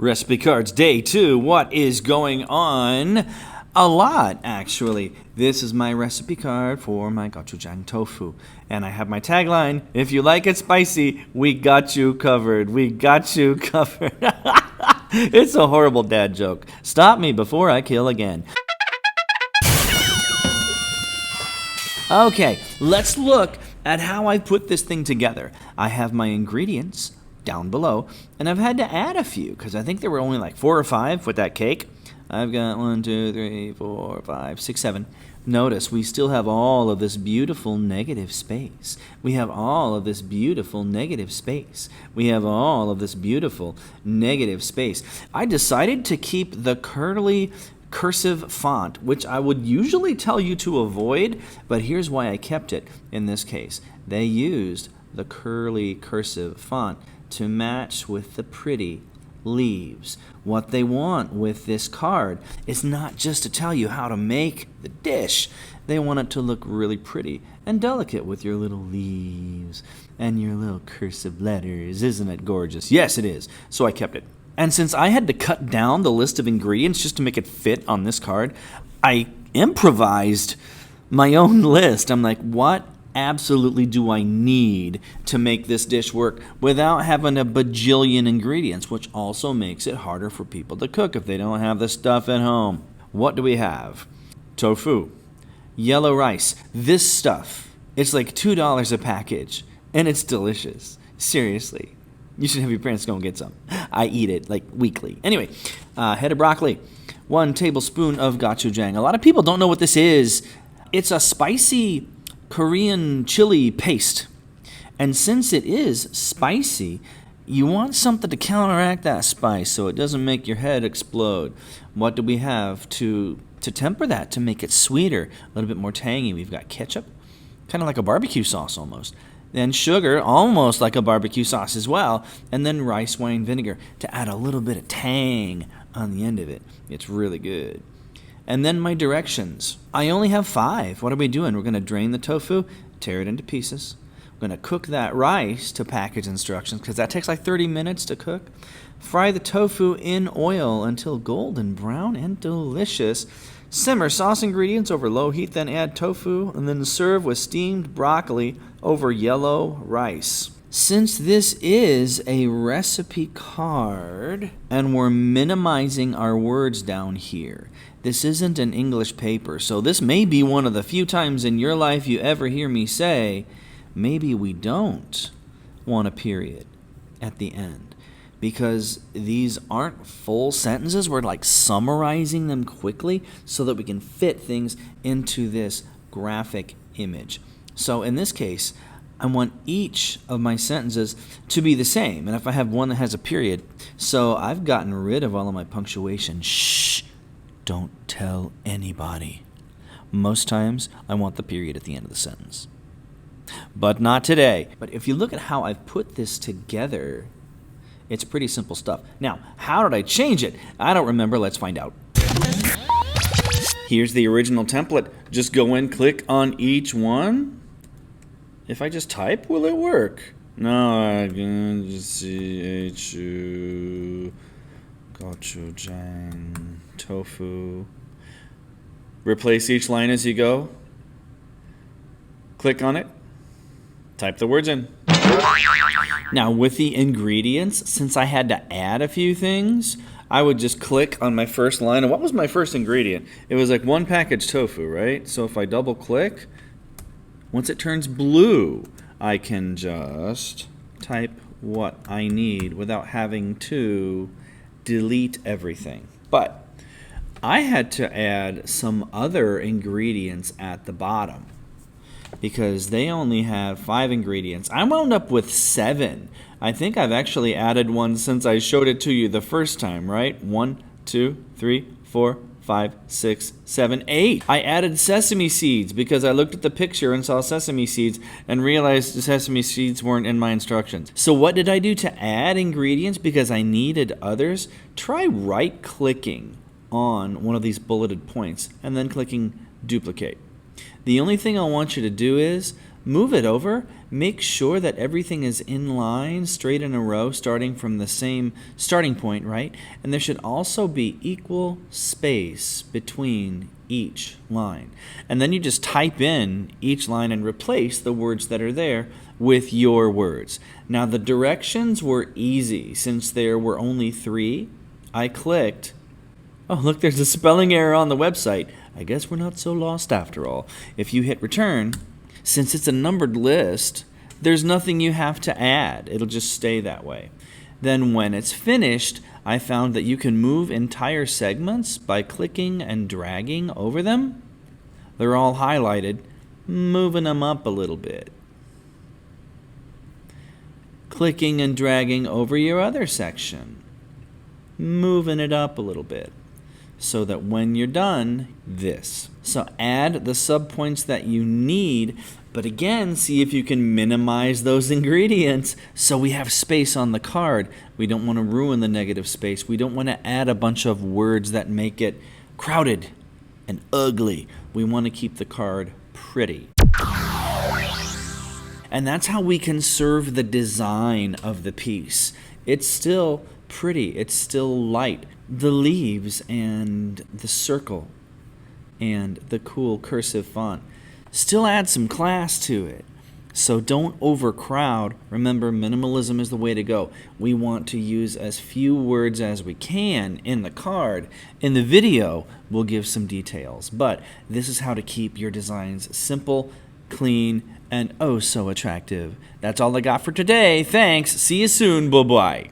Recipe cards day 2. What is going on? A lot, actually. This is my recipe card for my gochujang tofu. And I have my tagline, if you like it spicy, we got you covered. We got you covered. It's a horrible dad joke. Stop me before I kill again. Okay, let's look at how I put this thing together. I have my ingredients down below, and I've had to add a few because I think there were only like 4 or 5 with that cake. I've got 1, 2, 3, 4, 5, 6, 7. Notice we still have all of this beautiful negative space. We have all of this beautiful negative space. We have all of this beautiful negative space. I decided to keep the curly cursive font, which I would usually tell you to avoid, but here's why I kept it in this case. They used the curly cursive font to match with the pretty leaves. What they want with this card is not just to tell you how to make the dish. They want it to look really pretty and delicate with your little leaves and your little cursive letters. Isn't it gorgeous? Yes, it is. So I kept it. And since I had to cut down the list of ingredients just to make it fit on this card, I improvised my own list. I'm like, what absolutely do I need to make this dish work without having a bajillion ingredients, which also makes it harder for people to cook if they don't have the stuff at home. What do we have? Tofu, yellow rice. This stuff, it's like $2 a package, and it's delicious. Seriously. You should have your parents go and get some. I eat it like weekly. Anyway, head of broccoli, 1 tablespoon of gochujang. A lot of people don't know what this is. It's a spicy Korean chili paste. And since it is spicy, you want something to counteract that spice so it doesn't make your head explode. What do we have to temper that, to make it sweeter, a little bit more tangy? We've got ketchup, kind of like a barbecue sauce almost. Then sugar, almost like a barbecue sauce as well. And then rice wine vinegar to add a little bit of tang on the end of it. It's really good. And then my directions. I only have 5. What are we doing? We're going to drain the tofu, tear it into pieces. We're going to cook that rice to package instructions because that takes like 30 minutes to cook. Fry the tofu in oil until golden brown and delicious. Simmer sauce ingredients over low heat, then add tofu, and then serve with steamed broccoli over yellow rice. Since this is a recipe card and we're minimizing our words down here, this isn't an English paper, so this may be one of the few times in your life you ever hear me say, maybe we don't want a period at the end. Because these aren't full sentences. We're like summarizing them quickly so that we can fit things into this graphic image. So in this case, I want each of my sentences to be the same. And if I have one that has a period, so I've gotten rid of all of my punctuation. Shh, don't tell anybody. Most times, I want the period at the end of the sentence. But not today. But if you look at how I've put this together, it's pretty simple stuff. Now, how did I change it? I don't remember. Let's find out. Here's the original template. Just go in, click on each one. If I just type, will it work? No, I'm going to see GOCHU, gochujang, tofu. Replace each line as you go. Click on it. Type the words in. Now with the ingredients, since I had to add a few things, I would just click on my first line. And what was my first ingredient? It was like 1 package tofu, right? So if I double click, once it turns blue, I can just type what I need without having to delete everything. But I had to add some other ingredients at the bottom, because they only have 5 ingredients. I wound up with 7. I think I've actually added one since I showed it to you the first time, right? 1, 2, 3, 4, 5, 6, 7, 8. I added sesame seeds because I looked at the picture and saw sesame seeds and realized the sesame seeds weren't in my instructions. So what did I do to add ingredients because I needed others? Try right-clicking on one of these bulleted points and then clicking duplicate. The only thing I want you to do is move it over. Make sure that everything is in line, straight in a row, starting from the same starting point, right? And there should also be equal space between each line. And then you just type in each line and replace the words that are there with your words. Now the directions were easy. Since there were only 3, I clicked. Oh, look, there's a spelling error on the website. I guess we're not so lost after all. If you hit return, since it's a numbered list, there's nothing you have to add. It'll just stay that way. Then when it's finished, I found that you can move entire segments by clicking and dragging over them. They're all highlighted, moving them up a little bit. Clicking and dragging over your other section, moving it up a little bit, so that when you're done, this. So add the subpoints that you need, but again, see if you can minimize those ingredients so we have space on the card. We don't want to ruin the negative space. We don't want to add a bunch of words that make it crowded and ugly. We want to keep the card pretty. And that's how we conserve the design of the piece. It's still pretty, it's still light. The leaves and the circle and the cool cursive font still add some class to it. So don't overcrowd. Remember, minimalism is the way to go. We want to use as few words as we can in the card. In the video, we'll give some details. But this is how to keep your designs simple, clean, and oh so attractive. That's all I got for today. Thanks. See you soon. Bye-bye.